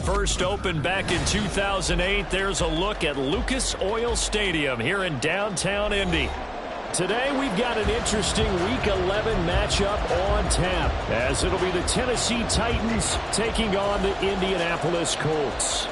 First opened back in 2008. There's a look at Lucas Oil Stadium here in downtown Indy. Today we've got an interesting Week 11 matchup on tap, as it'll be the Tennessee Titans taking on the Indianapolis Colts.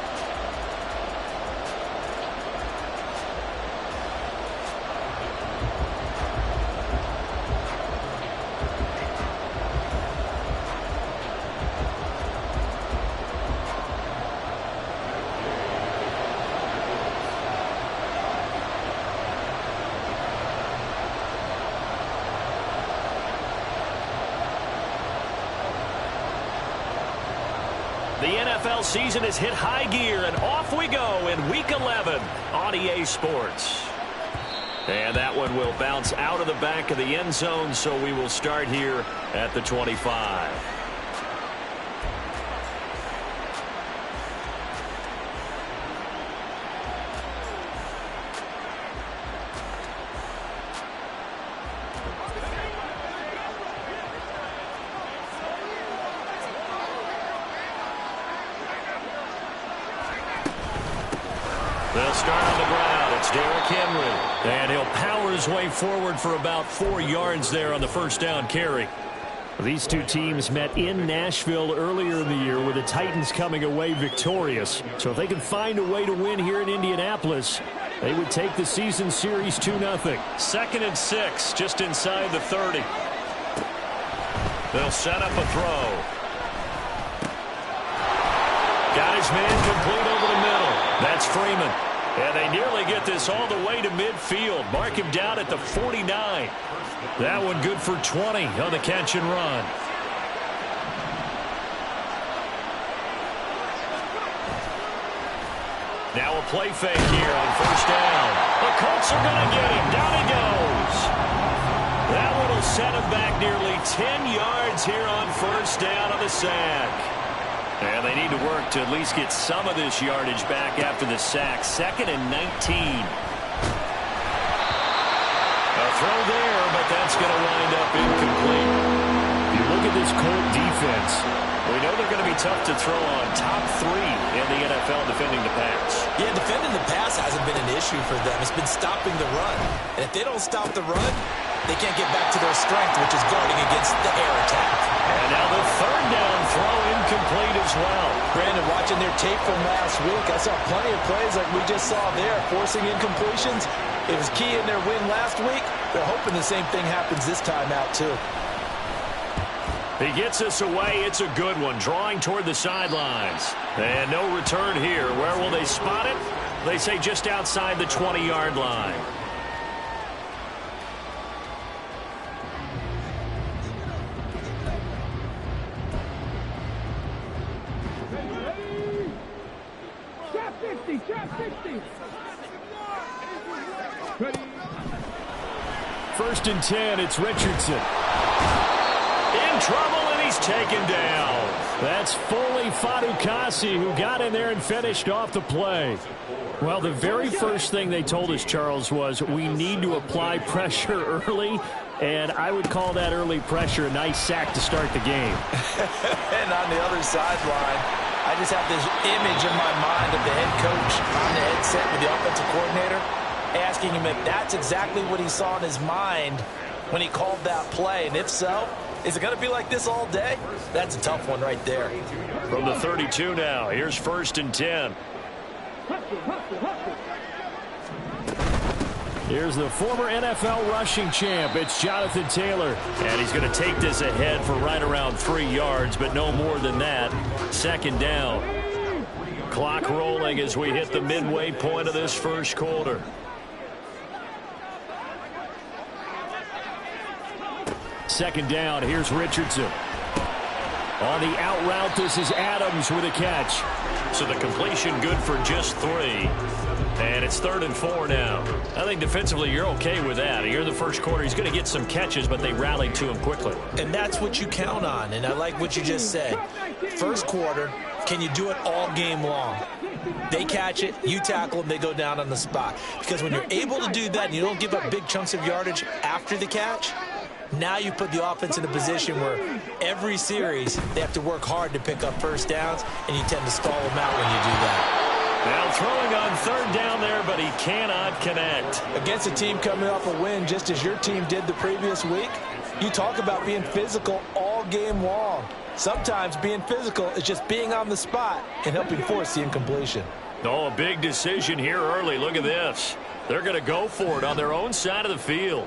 The NFL season has hit high gear, and off we go in Week 11 on EA Sports. And that one will bounce out of the back of the end zone, so we will start here at the 25. They'll start on the ground. It's Derrick Henry. And he'll power his way forward for about 4 yards there on the first down carry. These two teams met in Nashville earlier in the year, with the Titans coming away victorious. So if they can find a way to win here in Indianapolis, they would take the season series 2-0. 2nd and 6, just inside the 30. They'll set up a throw. Got his man complete over the middle. That's Freeman. And they nearly get this all the way to midfield. Mark him down at the 49. That one good for 20 on the catch and run. Now a play fake here on first down. The Colts are going to get him. Down he goes. That one will set him back nearly 10 yards here on first down on the sack. And they need to work to at least get some of this yardage back after the sack. 2nd and 19. A throw there, but that's going to wind up incomplete. If you look at this Colt defense, we know they're going to be tough to throw on. Top 3 in the NFL defending the pass. Yeah, defending the pass hasn't been an issue for them. It's been stopping the run. And if they don't stop the run, they can't get back to their strength, which is guarding against the air attack. And now the 3rd down throw incomplete as well. Brandon, watching their tape from last week, I saw plenty of plays like we just saw there, forcing incompletions. It was key in their win last week. They're hoping the same thing happens this time out, too. He gets us away. It's a good one, drawing toward the sidelines. And no return here. Where will they spot it? They say just outside the 20-yard line. First and 10, it's Richardson. In trouble, and he's taken down. That's Foley Fadukasi, who got in there and finished off the play. Well, the very first thing they told us, Charles, was we need to apply pressure early, and I would call that early pressure a nice sack to start the game. And on the other sideline, I just have this image in my mind of the head coach on the headset with the offensive coordinator, asking him if that's exactly what he saw in his mind when he called that play. And if so, is it going to be like this all day? That's a tough one right there. From the 32 now, here's 1st and 10. Here's the former NFL rushing champ. It's Jonathan Taylor. And he's going to take this ahead for right around 3 yards, but no more than that. 2nd down. Clock rolling as we hit the midway point of this first quarter. second down. Here's Richardson. On the out route, this is Adams with a catch. So the completion good for just 3. And it's 3rd and 4 now. I think defensively you're okay with that. Here in the first quarter, he's going to get some catches, but they rallied to him quickly. And that's what you count on. And I like what you just said. First quarter, can you do it all game long? They catch it, you tackle them, they go down on the spot. Because when you're able to do that and you don't give up big chunks of yardage after the catch, now you put the offense in a position where every series they have to work hard to pick up first downs, and you tend to stall them out when you do that. Now throwing on 3rd down there, but he cannot connect. Against a team coming off a win just as your team did the previous week, you talk about being physical all game long. Sometimes being physical is just being on the spot and helping force the incompletion. Oh, a big decision here early. Look at this. They're going to go for it on their own side of the field.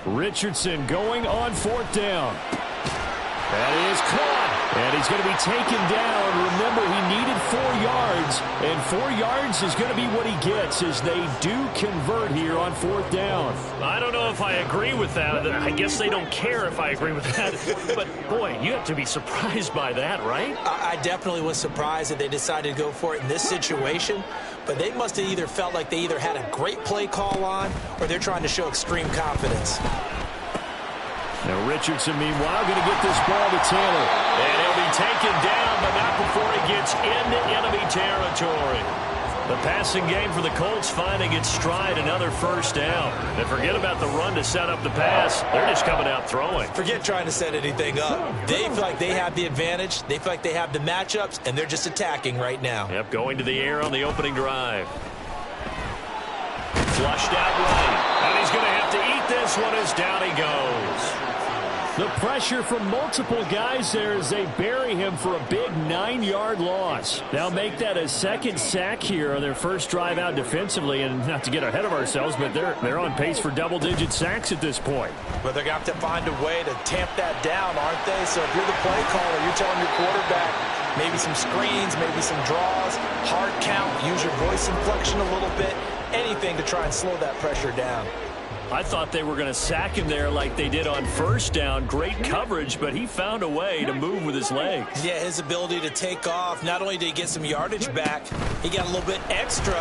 Richardson going on 4th down. That is caught. And he's going to be taken down. Remember, he needed 4 yards. And 4 yards is going to be what he gets as they do convert here on 4th down. I don't know if I agree with that. I guess they don't care if I agree with that. But, boy, you have to be surprised by that, right? I definitely was surprised that they decided to go for it in this situation. But they must have either felt like they either had a great play call on or they're trying to show extreme confidence. Now Richardson, meanwhile, going to get this ball to Taylor. And he'll be taken down, but not before he gets into enemy territory. The passing game for the Colts finding its stride, another first down. And forget about the run to set up the pass. They're just coming out throwing. Forget trying to set anything up. They feel like they have the advantage. They feel like they have the matchups, and they're just attacking right now. Yep, going to the air on the opening drive. Flushed out right. And he's going to have to eat this one as down he goes. The pressure from multiple guys there as they bury him for a big 9-yard loss. They'll make that a 2nd sack here on their first drive out defensively. And not to get ahead of ourselves, but they're on pace for double-digit sacks at this point. But they're going to have to find a way to tamp that down, aren't they? So if you're the play caller, you're telling your quarterback maybe some screens, maybe some draws, hard count, use your voice inflection a little bit, anything to try and slow that pressure down. I thought they were going to sack him there like they did on first down. Great coverage, but he found a way to move with his legs. Yeah, his ability to take off, not only did he get some yardage back, he got a little bit extra.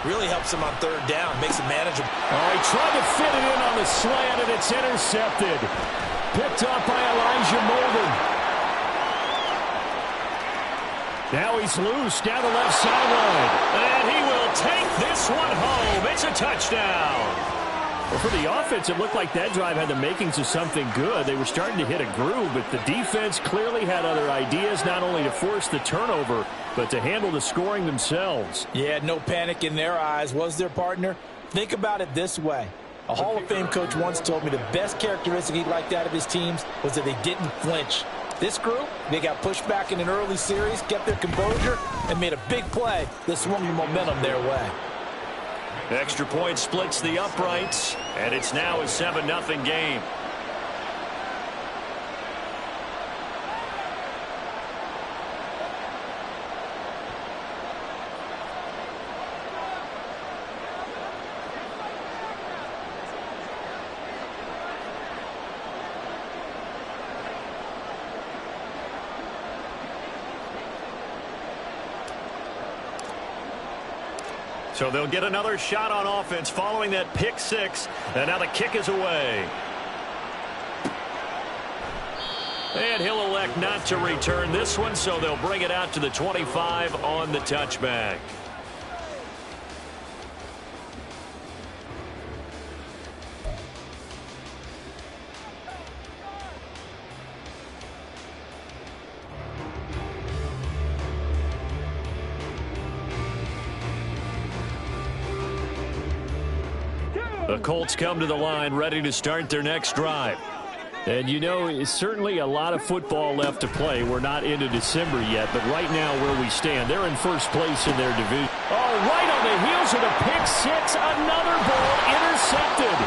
Really helps him on 3rd down, makes it manageable. Oh, he tried to fit it in on the slant, and it's intercepted. Picked up by Elijah Molden. Now he's loose down the left sideline. And he will take this one home. It's a touchdown. Well, for the offense, it looked like that drive had the makings of something good. They were starting to hit a groove, but the defense clearly had other ideas, not only to force the turnover, but to handle the scoring themselves. Yeah, no panic in their eyes, was their partner? Think about it this way. A Hall of Fame coach once told me the best characteristic he liked out of his teams was that they didn't flinch. This group, they got pushed back in an early series, kept their composure, and made a big play that swung the momentum their way. Extra point splits the uprights, and it's now a 7-0 game. So they'll get another shot on offense following that pick 6. And now the kick is away. And he'll elect not to return this one, so they'll bring it out to the 25 on the touchback. The Colts come to the line ready to start their next drive. And, you know, it's certainly a lot of football left to play. We're not into December yet, but right now where we stand, they're in first place in their division. Oh, right on the heels of the pick 6, another ball intercepted.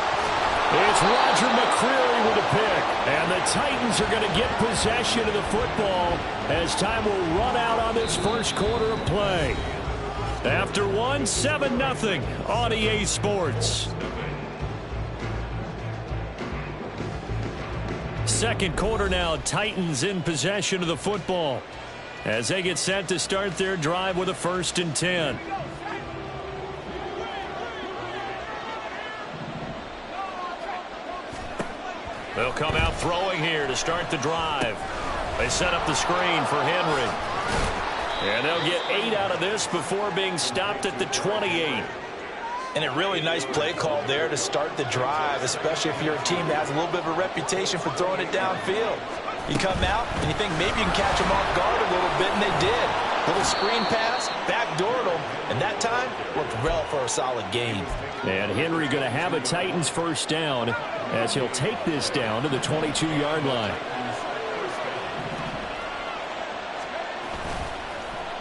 It's Roger McCreary with a pick. And the Titans are going to get possession of the football as time will run out on this first quarter of play. After one, 7-0 on EA Sports. Second quarter now, Titans in possession of the football as they get set to start their drive with a 1st and 10. They'll come out throwing here to start the drive. They set up the screen for Henry. And they'll get 8 out of this before being stopped at the 28. And a really nice play call there to start the drive, especially if you're a team that has a little bit of a reputation for throwing it downfield. You come out and you think maybe you can catch them off guard a little bit, and they did. Little screen pass, backdoored them, and that time worked well for a solid gain. And Henry going to have a Titans 1st down as he'll take this down to the 22-yard line.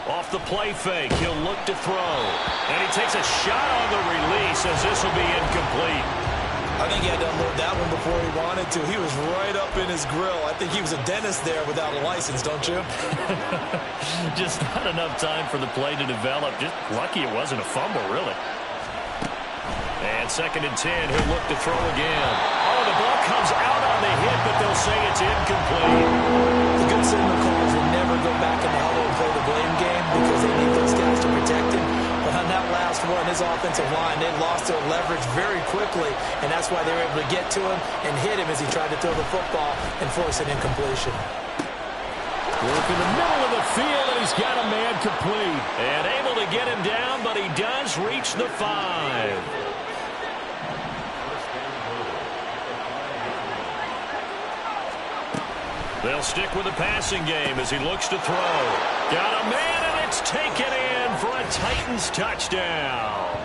Off the play fake, he'll look to throw. And he takes a shot on the release as this will be incomplete. I think he had to unload that one before he wanted to. He was right up in his grill. I think he was a dentist there without a license, don't you? Just not enough time for the play to develop. Just lucky it wasn't a fumble, really. And 2nd and 10, he'll look to throw again. Oh, the ball comes out on the hit, but they'll say it's incomplete. The good signal calls will never go back in the huddle and play the blame game because they need those guys to protect him. But on that last one, his offensive line, they lost their leverage very quickly, and that's why they were able to get to him and hit him as he tried to throw the football and force an incompletion. Work in the middle of the field, and he's got a man complete. And able to get him down, but he does reach the 5. They'll stick with the passing game as he looks to throw. Got a man, and it's taken in for a Titans touchdown.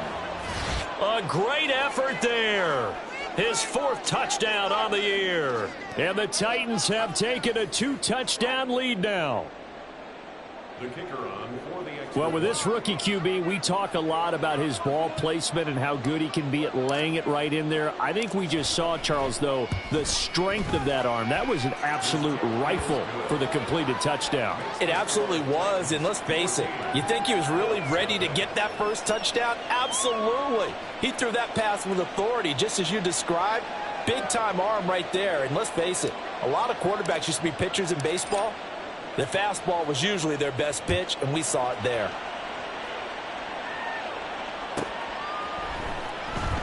A great effort there. His 4th touchdown on the year. And the Titans have taken a 2-touchdown lead now. The kicker on for the extra. Well, with this rookie QB, we talk a lot about his ball placement and how good he can be at laying it right in there. I think we just saw, Charles, though, the strength of that arm. That was an absolute rifle for the completed touchdown. It absolutely was, and let's face it, you think he was really ready to get that 1st touchdown? Absolutely. He threw that pass with authority, just as you described. Big-time arm right there, and let's face it, a lot of quarterbacks used to be pitchers in baseball. The fastball was usually their best pitch, and we saw it there.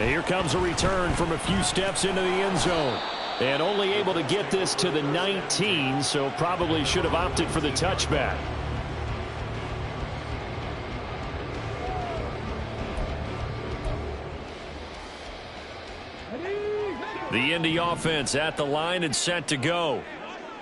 And here comes a return from a few steps into the end zone. And only able to get this to the 19, so probably should have opted for the touchback. The Indy offense at the line and set to go.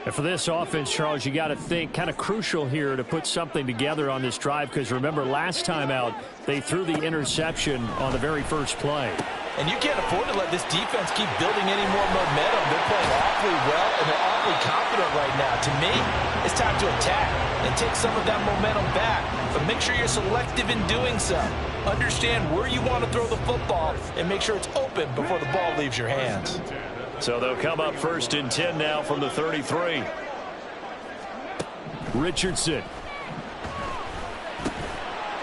And for this offense, Charles, you got to think kind of crucial here to put something together on this drive, because remember last time out they threw the interception on the very first play. And you can't afford to let this defense keep building any more momentum. They're playing awfully well, and they're awfully confident right now. To me, it's time to attack and take some of that momentum back. But make sure you're selective in doing so. Understand where you want to throw the football and make sure it's open before the ball leaves your hands. So they'll come up 1st and 10 now from the 33. Richardson.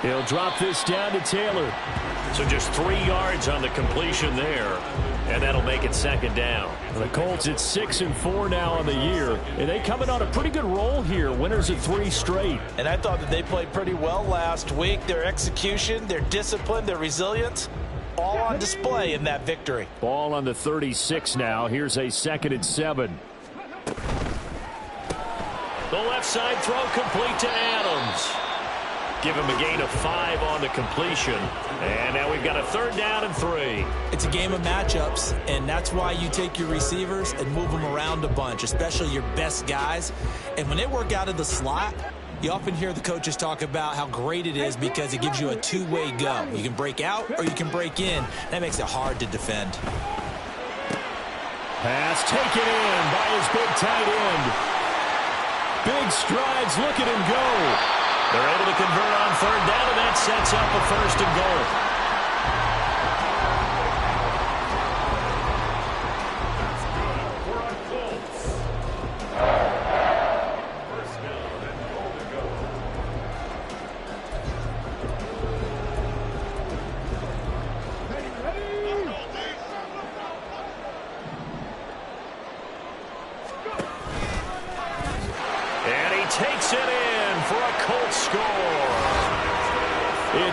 He'll drop this down to Taylor. So just 3 yards on the completion there. And that'll make it 2nd down. The Colts at 6-4 now on the year. And they coming on a pretty good roll here. Winners of 3 straight. And I thought that they played pretty well last week. Their execution, their discipline, their resilience, all on display in that victory. Ball on the 36 now. Here's a 2nd and 7. The left side throw complete to Adams. Give him a gain of 5 on the completion. And now we've got a 3rd down and 3. It's a game of matchups, and that's why you take your receivers and move them around a bunch, especially your best guys. And when they work out of the slot, you often hear the coaches talk about how great it is because it gives you a two-way go. You can break out or you can break in. That makes it hard to defend. Pass taken in by his big tight end. Big strides, look at him go. They're able to convert on 3rd down, and that sets up a 1st and goal.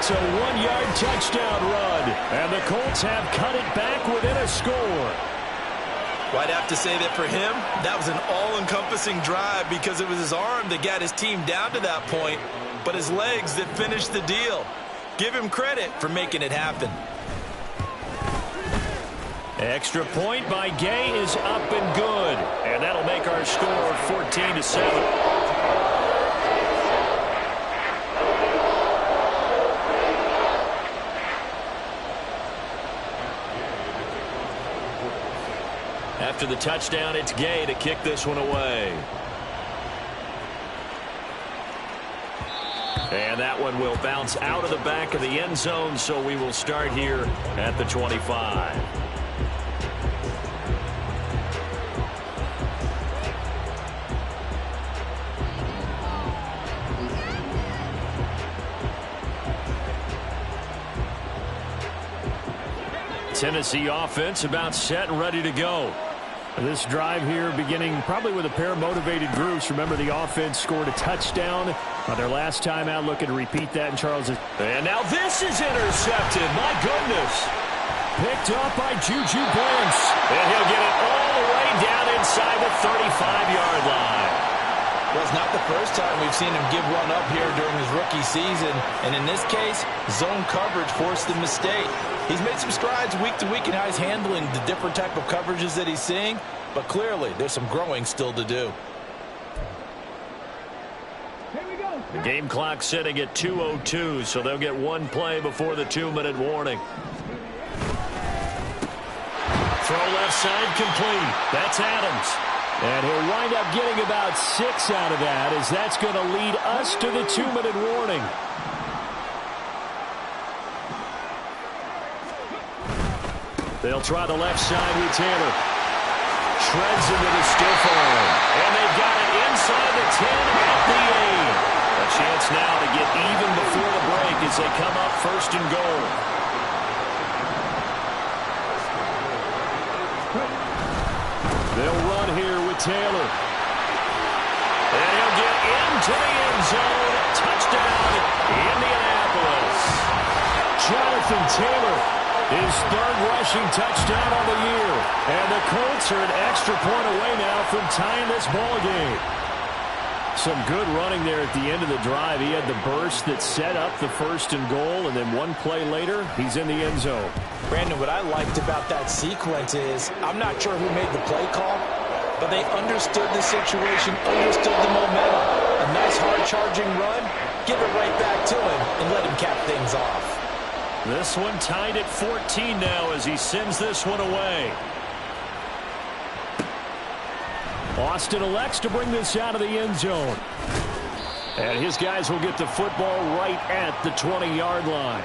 It's a 1-yard touchdown run. And the Colts have cut it back within a score. Well, I'd have to say that for him, that was an all-encompassing drive because it was his arm that got his team down to that point, but his legs that finished the deal. Give him credit for making it happen. Extra point by Gay is up and good. And that'll make our score 14-7. After the touchdown, it's Gay to kick this one away. And that one will bounce out of the back of the end zone, so we will start here at the 25. Tennessee offense about set and ready to go. This drive here beginning probably with a pair of motivated groups. Remember, the offense scored a touchdown on their last time out, looking to repeat that in Charles. And now this is intercepted. My goodness. Picked up by Juju Brents. And he'll get it all the way down inside the 35-yard line. Well, it's not the first time we've seen him give one up here during his rookie season. And in this case, zone coverage forced the mistake. He's made some strides week to week in how he's handling the different type of coverages that he's seeing. But clearly, there's some growing still to do. The game clock sitting at 2:02, so they'll get one play before the 2-minute warning. Throw left side complete. That's Adams. And he'll wind up getting about 6 out of that, as that's going to lead us to the 2-minute warning. They'll try the left side with Taylor. Shreds into the stiff arm. And they've got it inside the 10 at the 8. A chance now to get even before the break as they come up first and goal. They'll run here with Taylor. And he'll get into the end zone. Touchdown, Indianapolis. Jonathan Taylor, his third rushing touchdown on the year. And the Colts are an extra point away now from tying this ball game. Some good running there at the end of the drive. He had the burst that set up the first and goal, and then one play later, he's in the end zone. Brandon, what I liked about that sequence is, I'm not sure who made the play call, but they understood the situation, understood the momentum. A nice hard-charging run, give it right back to him, and let him cap things off. This one tied at 14 now as he sends this one away. Austin elects to bring this out of the end zone. And his guys will get the football right at the 20-yard line.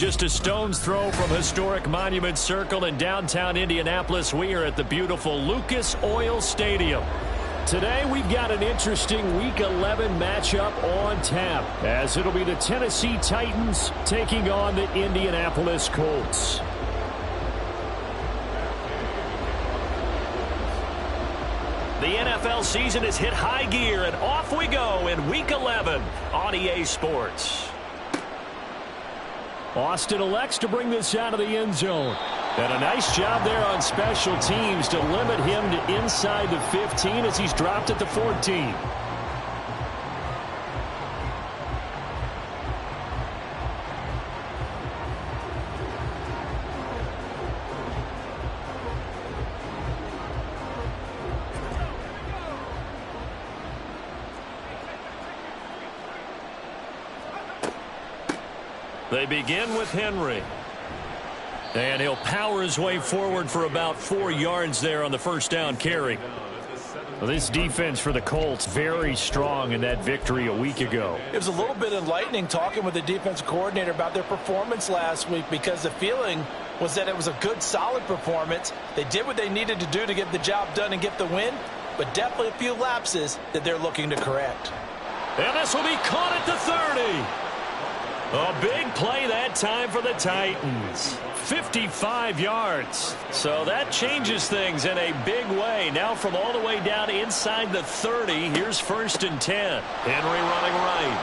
just a stone's throw from historic Monument Circle in downtown Indianapolis. We are at the beautiful Lucas Oil Stadium. Today we've got an interesting Week 11 matchup on tap, as it'll be the Tennessee Titans taking on the Indianapolis Colts. The NFL season has hit high gear, and off we go in Week 11 on EA Sports. Austin elects to bring this out of the end zone. And a nice job there on special teams to limit him to inside the 15 as he's dropped at the 14. They begin with Henry. And he'll power his way forward for about 4 yards there on the first down carry. Well, this defense for the Colts very strong in that victory a week ago. It was a little bit enlightening talking with the defensive coordinator about their performance last week, because the feeling was that it was a good, solid performance. They did what they needed to do to get the job done and get the win, but definitely a few lapses that they're looking to correct. And this will be caught at the 30. A big play that time for the Titans. 55 yards. So that changes things in a big way. Now from all the way down inside the 30, here's 1st and 10. Henry running right.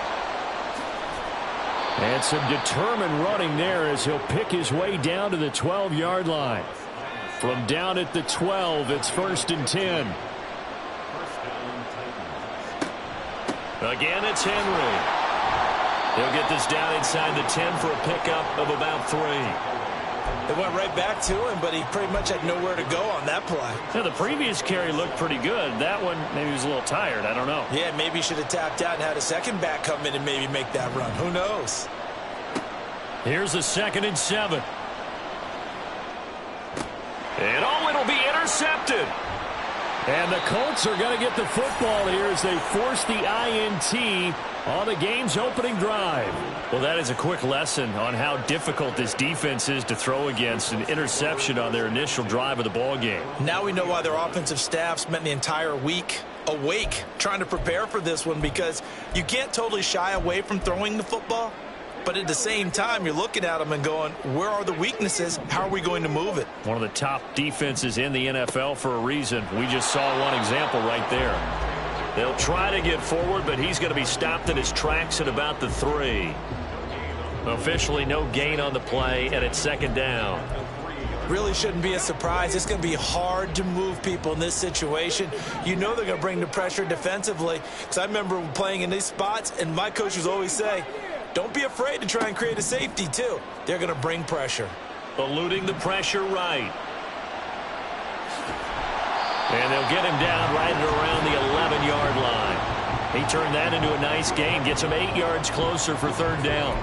And some determined running there as he'll pick his way down to the 12-yard line. From down at the 12, it's 1st and 10. Again, it's Henry. He'll get this down inside the 10 for a pickup of about 3. They went right back to him, but he pretty much had nowhere to go on that play. Yeah, the previous carry looked pretty good. That one, maybe he was a little tired. I don't know. Yeah, maybe he should have tapped out and had a second back come in and maybe make that run. Who knows? Here's the 2nd and 7. And it'll be intercepted. And the Colts are going to get the football here as they force the INT on the game's opening drive. Well, that is a quick lesson on how difficult this defense is to throw against. An interception on their initial drive of the ball game. Now we know why their offensive staff spent the entire week awake trying to prepare for this one, because you can't totally shy away from throwing the football, but at the same time you're looking at them and going, where are the weaknesses? How are we going to move it? One of the top defenses in the NFL for a reason. We just saw one example right there. They'll try to get forward, but he's going to be stopped in his tracks at about the 3. Officially no gain on the play, and it's 2nd down. Really shouldn't be a surprise. It's going to be hard to move people in this situation. You know they're going to bring the pressure defensively, because I remember playing in these spots, and my coaches always say, don't be afraid to try and create a safety, too. They're going to bring pressure. Eluding the pressure right. And they'll get him down right at around the 11-yard line. He turned that into a nice gain. Gets him 8 yards closer for 3rd down.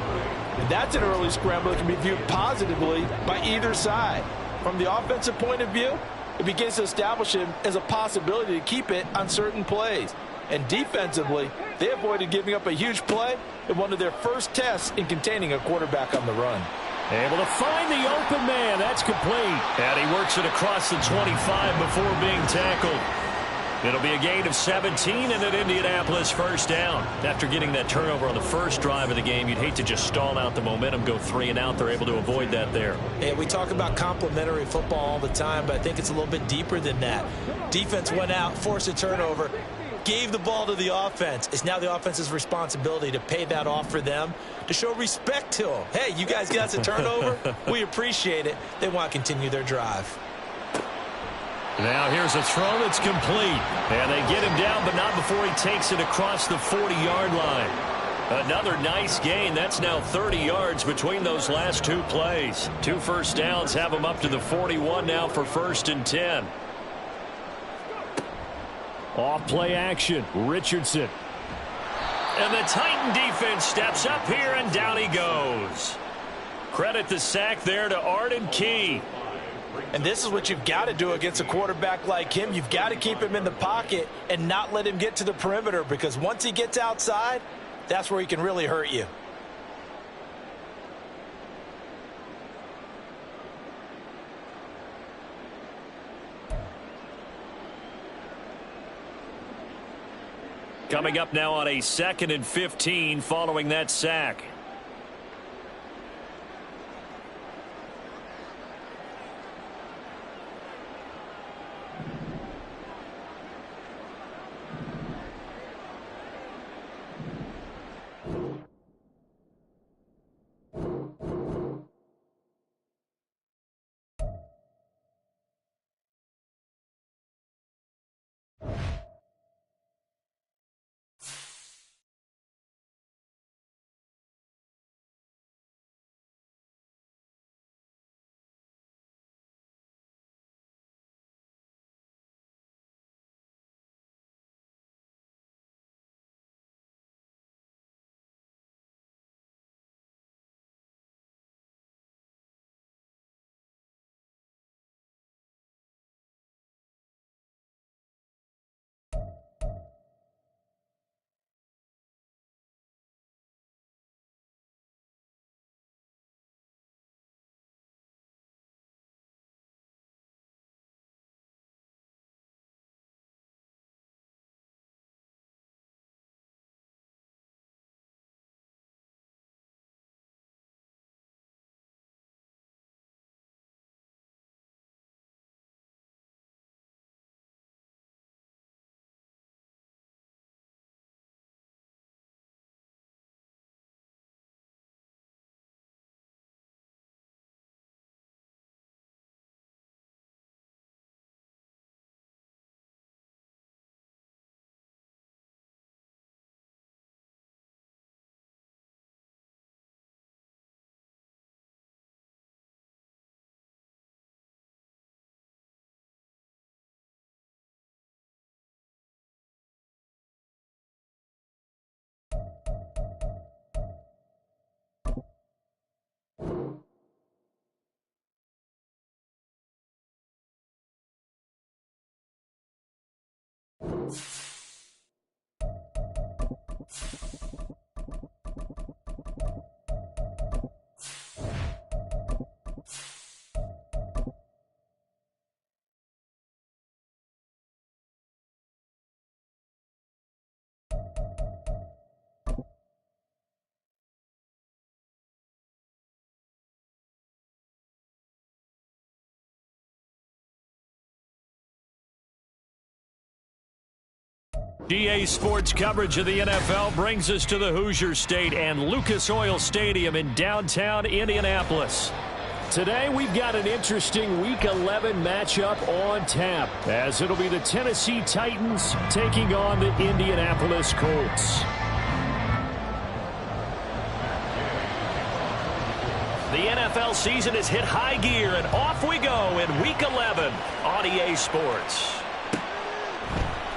And that's an early scramble that can be viewed positively by either side. From the offensive point of view, it begins to establish him as a possibility to keep it on certain plays. And defensively, they avoided giving up a huge play in one of their first tests in containing a quarterback on the run. Able to find the open man. That's complete. And he works it across the 25 before being tackled. It'll be a gain of 17 and an Indianapolis 1st down. After getting that turnover on the first drive of the game, you'd hate to just stall out the momentum, go 3 and out. They're able to avoid that there. And we talk about complementary football all the time, but I think it's a little bit deeper than that. Defense went out, forced a turnover, gave the ball to the offense. It's now the offense's responsibility to pay that off for them, to show respect to them. Hey, you guys got us a turnover? We appreciate it. They want to continue their drive. Now here's a throw that's complete. And they get him down, but not before he takes it across the 40-yard line. Another nice gain. That's now 30 yards between those last 2 plays. 2 1st downs have him up to the 41 now for 1st and 10. Off play action. Richardson. And the Titan defense steps up here, and down he goes. Credit the sack there to Arden Key. And this is what you've got to do against a quarterback like him. You've got to keep him in the pocket and not let him get to the perimeter, because once he gets outside, that's where he can really hurt you. Coming up now on a 2nd and 15 following that sack. GA Sports coverage of the NFL brings us to the Hoosier State and Lucas Oil Stadium in downtown Indianapolis. Today we've got an interesting Week 11 matchup on tap, as it'll be the Tennessee Titans taking on the Indianapolis Colts. The NFL season has hit high gear, and off we go in Week 11 on EA Sports.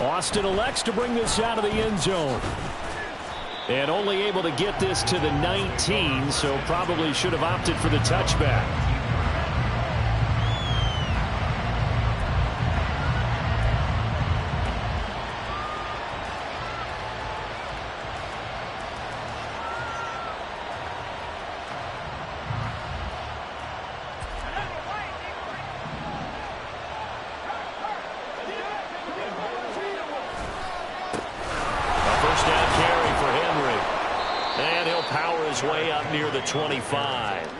Austin elects to bring this out of the end zone. And only able to get this to the 19, so probably should have opted for the touchback. Way up near the 25.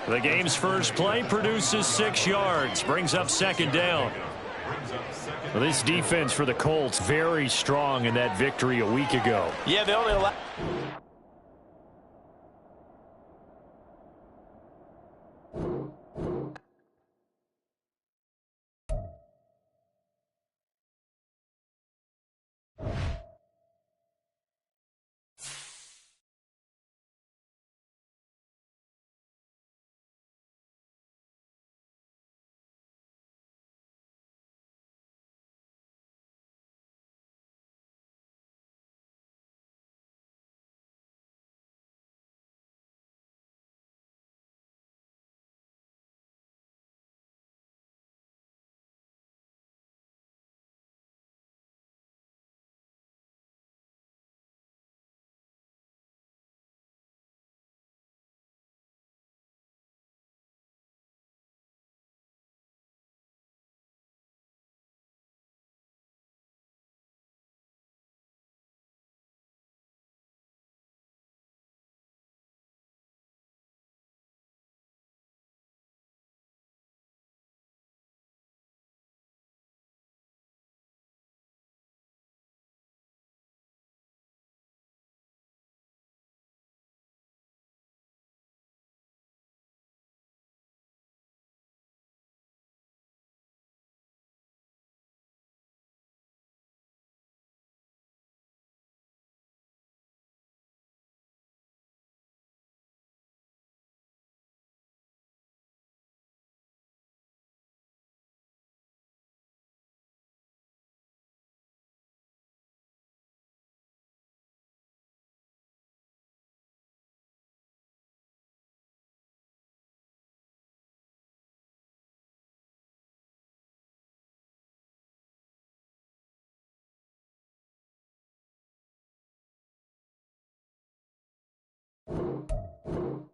The game's first play produces 6 yards, brings up 2nd down. Well, this defense for the Colts very strong in that victory a week ago. Yeah, they only allow you.